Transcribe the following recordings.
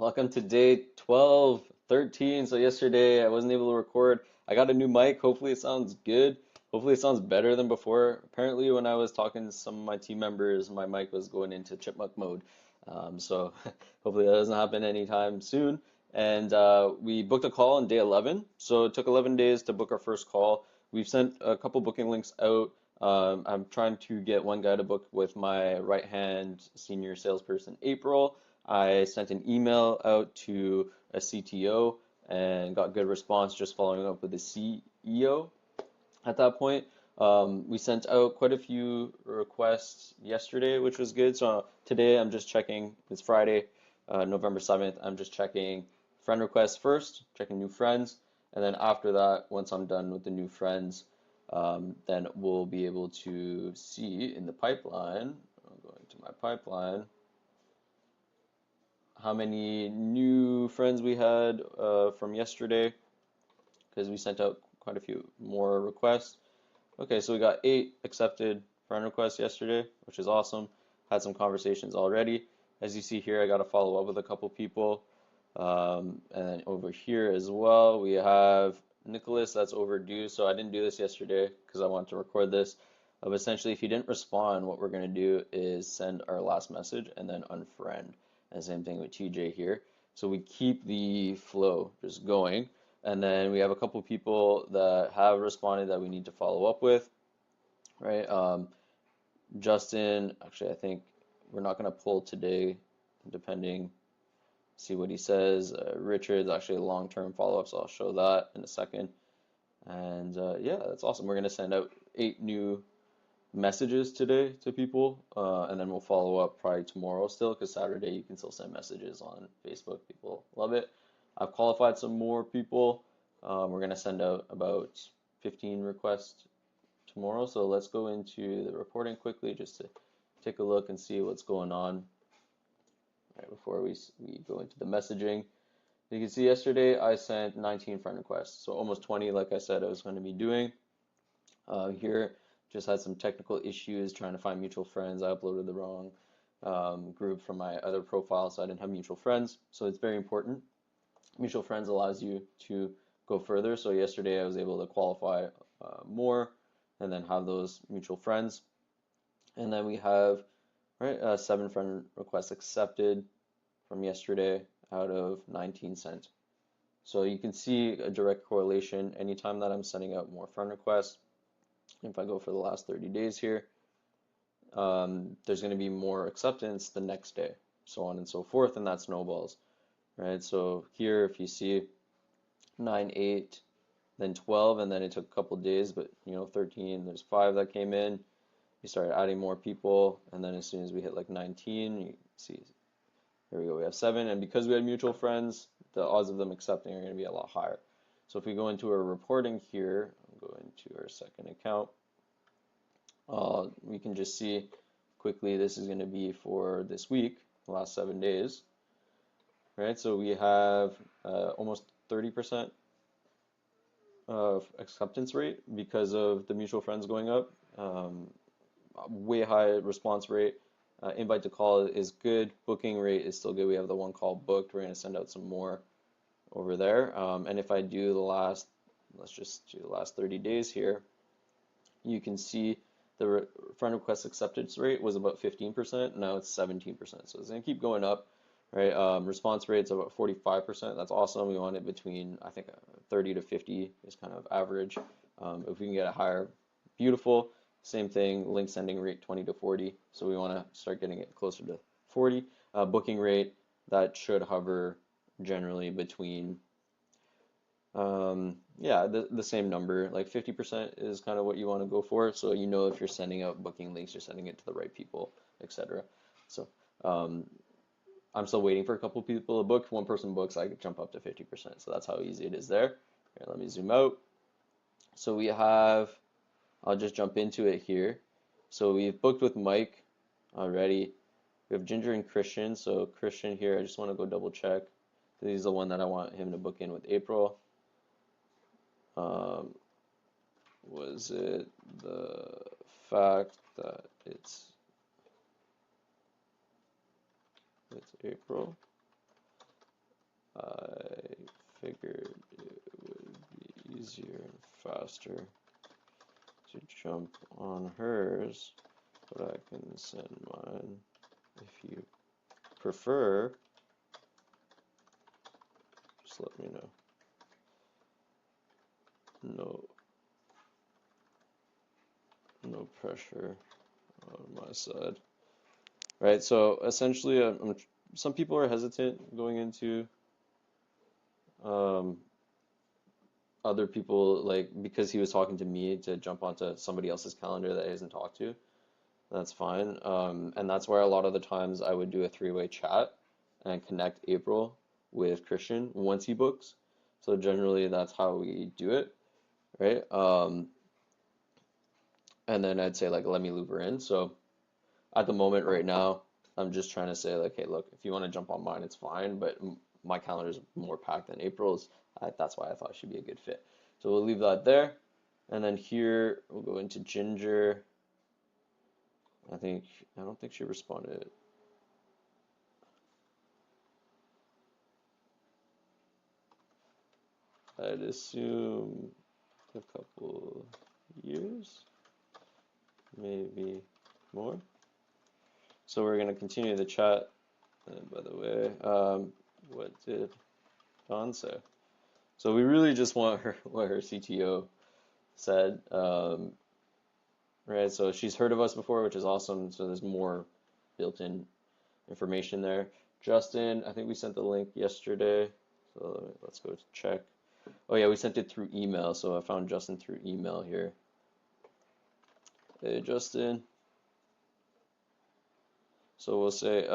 Welcome to day 12, 13. So yesterday I wasn't able to record. I got a new mic. Hopefully it sounds good. Hopefully it sounds better than before. Apparently when I was talking to some of my team members, my mic was going into chipmunk mode. So hopefully that doesn't happen anytime soon. And we booked a call on day 11. So it took 11 days to book our first call. We've sent a couple booking links out. I'm trying to get one guy to book with my right-hand senior salesperson, April. I sent an email out to a CTO and got good response just following up with the CEO at that point. We sent out quite a few requests yesterday, which was good. So today I'm just checking, it's Friday, November 7th. I'm just checking friend requests first, checking new friends. And then after that, once I'm done with the new friends, then we'll be able to see in the pipeline, I'm going to my pipeline, how many new friends we had from yesterday, because we sent out quite a few more requests. Okay, so we got 8 accepted friend requests yesterday, which is awesome. Had some conversations already. As you see here, I got to follow up with a couple people. And then over here as well, we have Nicholas, that's overdue. So I didn't do this yesterday because I wanted to record this. But essentially, if you didn't respond, what we're going to do is send our last message and then unfriend. And same thing with TJ here. So we keep the flow just going. And then we have a couple people that have responded that we need to follow up with, right? Justin, actually, I think we're not going to pull today, depending, see what he says. Richard's actually a long-term follow-up, so I'll show that in a second. And yeah, that's awesome. We're going to send out 8 new messages today to people, and then we'll follow up probably tomorrow still, because Saturday you can still send messages on Facebook. People love it. I've qualified some more people. We're going to send out about 15 requests tomorrow. So let's go into the reporting quickly just to take a look and see what's going on right before we go into the messaging. You can see yesterday I sent 19 friend requests, so almost 20 like I said I was going to be doing. Here just had some technical issues trying to find mutual friends. I uploaded the wrong group from my other profile, so I didn't have mutual friends. So it's very important. Mutual friends allows you to go further. So yesterday I was able to qualify more and then have those mutual friends. And then we have 7 friend requests accepted from yesterday out of 19 sent. So you can see a direct correlation anytime that I'm sending out more friend requests. If I go for the last 30 days here, there's going to be more acceptance the next day, so on and so forth, and that snowballs, right? So here, if you see 9, 8, then 12, and then it took a couple days, but 13, there's 5 that came in. We started adding more people, and then as soon as we hit like 19, you see, here we go, we have 7, and because we had mutual friends, the odds of them accepting are going to be a lot higher. So if we go into our reporting here, go into our second account, we can just see quickly this is going to be for this week, the last 7 days, right? So we have almost 30% of acceptance rate because of the mutual friends going up. Way high response rate. Invite to call is good. Booking rate is still good. We have the 1 call booked. We're going to send out some more over there. And if I do the last, let's just do the last 30 days here, you can see the friend request acceptance rate was about 15%. Now it's 17%. So it's going to keep going up, right? Response rate's about 45%. That's awesome. We want it between, I think, 30 to 50 is kind of average. If we can get it higher, beautiful. Same thing, link sending rate 20 to 40. So we want to start getting it closer to 40. Booking rate, that should hover generally between, yeah, the same number. Like 50% is kind of what you want to go for. So if you're sending out booking links, you're sending it to the right people, etc. So I'm still waiting for a couple people to book. If one person books, I could jump up to 50%. So that's how easy it is there. Here, let me zoom out. So we have, I'll just jump into it here. So we've booked with Mike already. We have Ginger and Christian. So Christian here, I just want to go double check. He's the one that I want him to book in with April. Was it the fact that it's April? easier and faster to jump on hers, but I can send mine if you prefer. Just let me know. No pressure on my side. Right, so essentially, some people are hesitant going into other people, like, because he was talking to me to jump onto somebody else's calendar that he hasn't talked to. That's fine. And that's why a lot of the times I would do a three-way chat and connect April with Christian once he books. So generally, that's how we do it, right? And then I'd say, like, let me loop her in. So at the moment right now, I'm just trying to say, like, hey, look, if you want to jump on mine, it's fine, but my calendar is more packed than April's. That's why I thought she'd be a good fit. So we'll leave that there. And then here, we'll go into Ginger. I don't think she responded. I'd assume a couple years, maybe more. So we're going to continue the chat. And by the way, what did Dawn say? So we really just want what her CTO said, right? So she's heard of us before, which is awesome. So there's more built-in information there. Justin, I think we sent the link yesterday. So let's go check. Oh yeah, we sent it through email. So I found Justin through email here. Hey Justin. So we'll say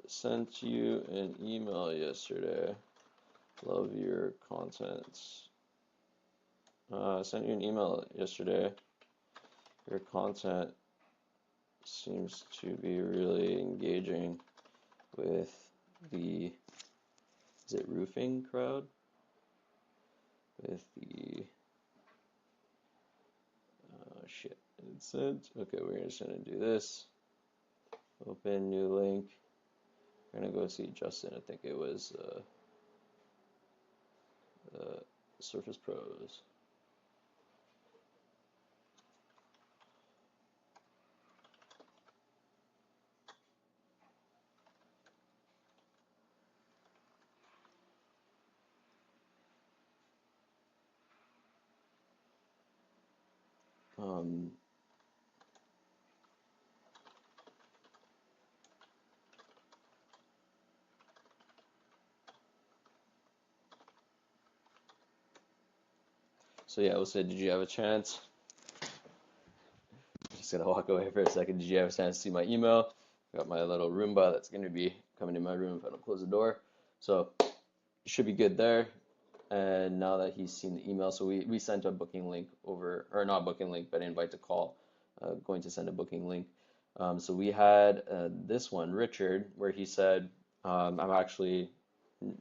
sent you an email yesterday. Love your content. Sent you an email yesterday. Your content seems to be really engaging with the, is it roofing crowd? With the, shit, it said, okay, we're just gonna do this. Open new link. We're gonna go see Justin. I think it was Surface Pros. So yeah, we'll say, did you have a chance? Just gonna walk away for a second. Did you have a chance to see my email? Got my little Roomba that's gonna be coming in my room if I don't close the door. So should be good there. And now that he's seen the email, so we sent a booking link over, or not booking link, but invite to call. Going to send a booking link. So we had this one, Richard, where he said, I'm actually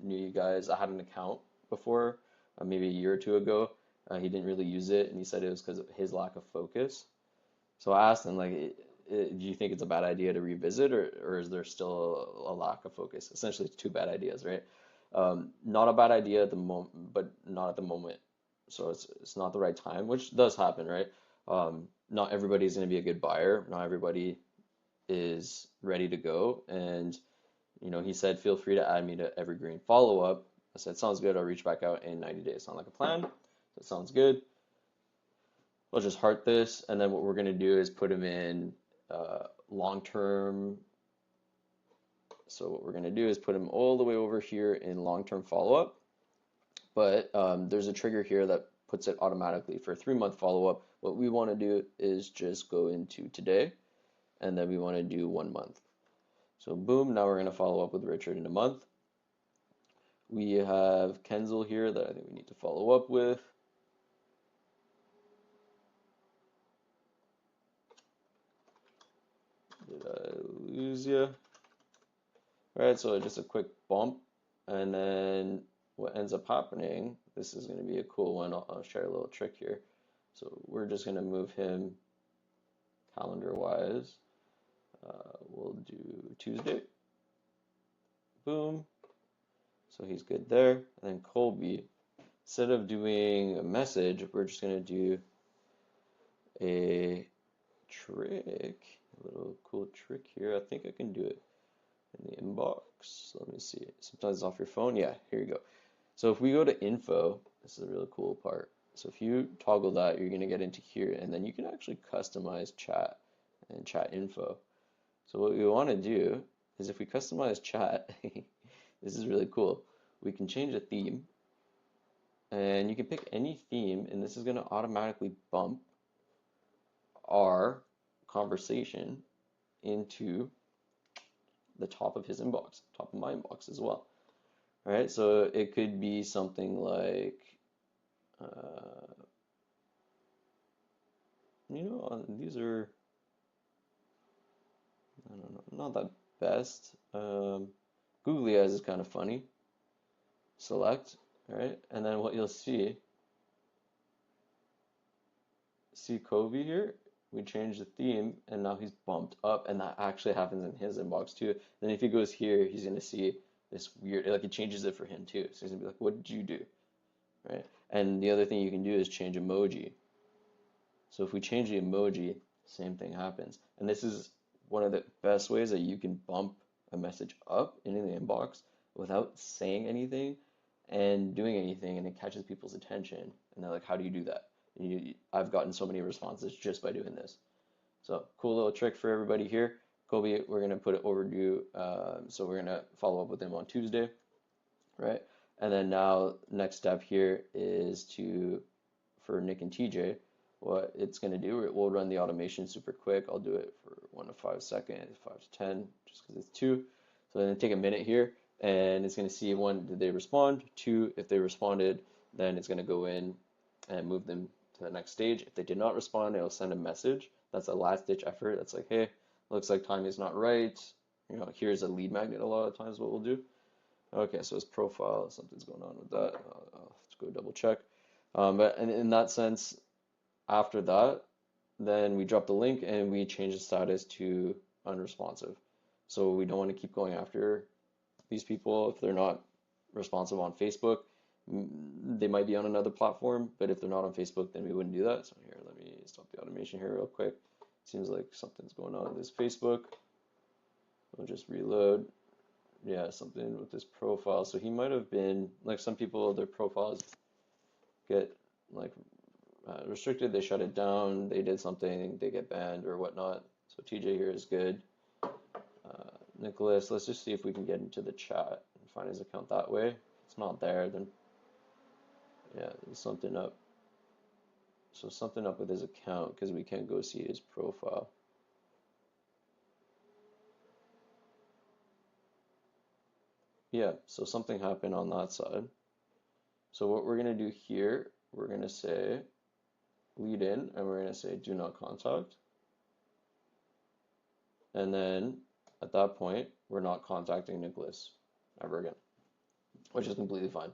new, you guys. I had an account before, maybe a year or two ago. He didn't really use it, and he said it was because of his lack of focus. So I asked him, like, do you think it's a bad idea to revisit, or is there still a lack of focus? Essentially, it's two bad ideas, right? Not a bad idea at the moment, but not at the moment. So it's not the right time, which does happen, right? Not everybody's going to be a good buyer. Not everybody is ready to go. And, he said, feel free to add me to Evergreen follow-up. I said, sounds good. I'll reach back out in 90 days. Sound like a plan? That sounds good. We'll just heart this, and then what we're going to do is put him in long-term. So what we're going to do is put him all the way over here in long-term follow-up. But there's a trigger here that puts it automatically for a 3-month follow-up. What we want to do is just go into today, and then we want to do 1 month. So boom, now we're going to follow up with Richard in a month. We have Kenzel here that I think we need to follow up with. Did I lose you? All right, so just a quick bump, and then what ends up happening, this is going to be a cool one. I'll share a little trick here. So we're just going to move him calendar-wise. We'll do Tuesday. Boom. So he's good there. And then Colby, instead of doing a message, we're just going to do a trick, a little cool trick here. I think I can do it in the inbox. Let me see. Sometimes it's off your phone. Yeah, here you go. So if we go to info, this is a really cool part. So if you toggle that, you're going to get into here, and then you can actually customize chat and chat info. So what we want to do is if we customize chat, this is really cool. We can change the theme, and you can pick any theme, and this is going to automatically bump our conversation into the top of his inbox, top of my inbox as well. All right, so it could be something like, these are, I don't know, not the best. Googly eyes is kind of funny. Select, all right, and then what you'll see Kobe here. We change the theme, and now he's bumped up, and that actually happens in his inbox too. Then if he goes here, he's gonna see this weird, like it changes it for him too. So he's gonna be like, "What did you do?" Right? And the other thing you can do is change emoji. So if we change the emoji, same thing happens. And this is one of the best ways that you can bump a message up into the inbox without saying anything and doing anything, and it catches people's attention. And they're like, "How do you do that?" I've gotten so many responses just by doing this. So cool little trick for everybody here. Kobe, we're gonna put it overdue, so we're gonna follow up with him on Tuesday, right? And then now next step here is for Nick and TJ, what it's gonna do, we'll run the automation super quick. I'll do it for 1 to 5 seconds, 5 to 10, just because it's 2. So then take a minute here, and it's gonna see, 1, did they respond? 2, if they responded, then it's gonna go in and move them to the next stage. If they did not respond, it'll send a message. That's a last ditch effort. That's like, hey, looks like timing is not right. Here's a lead magnet a lot of times what we'll do. Okay, so his profile, something's going on with that. I'll have to go double check. But in that sense, after that, then we drop the link and we change the status to unresponsive. So we don't want to keep going after these people if they're not responsive on Facebook. They might be on another platform, but if they're not on Facebook, then we wouldn't do that. So here, let me stop the automation here real quick. Seems like something's going on with this Facebook. We'll just reload. Yeah, something with this profile. So he might have been, like some people, their profiles get like restricted, they shut it down, they did something, they get banned or whatnot. So TJ here is good. Nicholas, let's just see if we can get into the chat and find his account that way. If it's not there, then yeah, there's something up. So something up with his account because we can't go see his profile. Yeah, so something happened on that side. So what we're going to do here, we're going to say lead in, and we're going to say do not contact. And then at that point, we're not contacting Nicholas ever again, which is completely fine.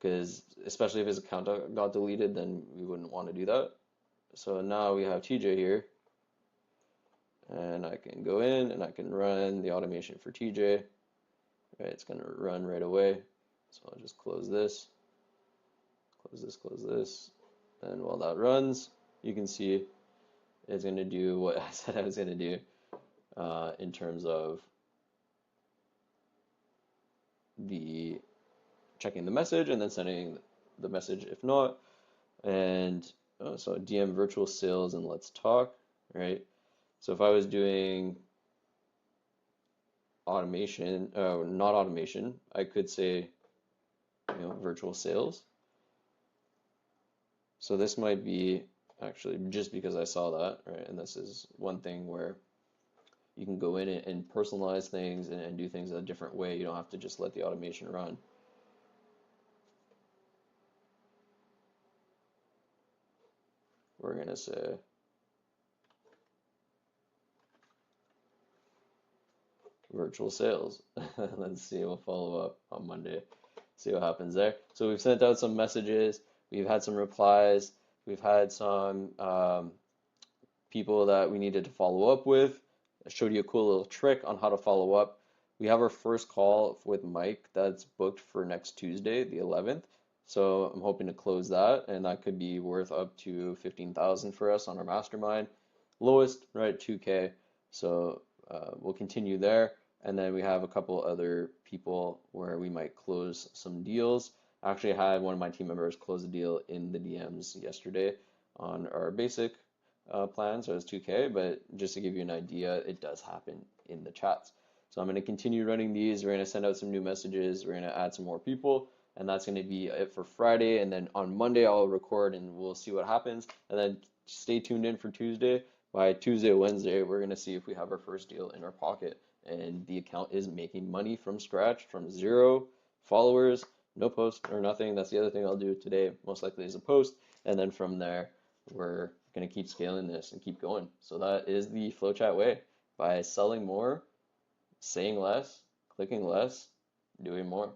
Because especially if his account got deleted, then we wouldn't want to do that. So now we have TJ here, and I can go in and I can run the automation for TJ. Right, it's going to run right away. So I'll just close this, close this. And while that runs, you can see it's going to do what I said I was going to do in terms of the checking the message and then sending the message if not. And so DM virtual sales and let's talk, right? So if I was doing automation, not automation, I could say, virtual sales. So this might be actually just because I saw that, right? And this is one thing where you can go in and personalize things and do things a different way. You don't have to just let the automation run. We're going to say virtual sales. Let's see, we'll follow up on Monday, see what happens there. So we've sent out some messages, we've had some replies, we've had some people that we needed to follow up with. I showed you a cool little trick on how to follow up. We have our first call with Mike that's booked for next Tuesday, the 11th. So I'm hoping to close that, and that could be worth up to 15,000 for us on our mastermind. Lowest, right, 2K. So we'll continue there. And then we have a couple other people where we might close some deals. Actually, I had one of my team members close a deal in the DMs yesterday on our basic plan, so it's 2K, but just to give you an idea, it does happen in the chats. So I'm going to continue running these. We're going to send out some new messages. We're going to add some more people, and that's going to be it for Friday. And then on Monday, I'll record and we'll see what happens. And then stay tuned in for Tuesday. By Tuesday, Wednesday, we're going to see if we have our first deal in our pocket. And the account is making money from scratch, from 0 followers, no post or nothing. That's the other thing I'll do today, most likely is a post. And then from there, we're going to keep scaling this and keep going. So that is the FlowChat way, by selling more, saying less, clicking less, doing more.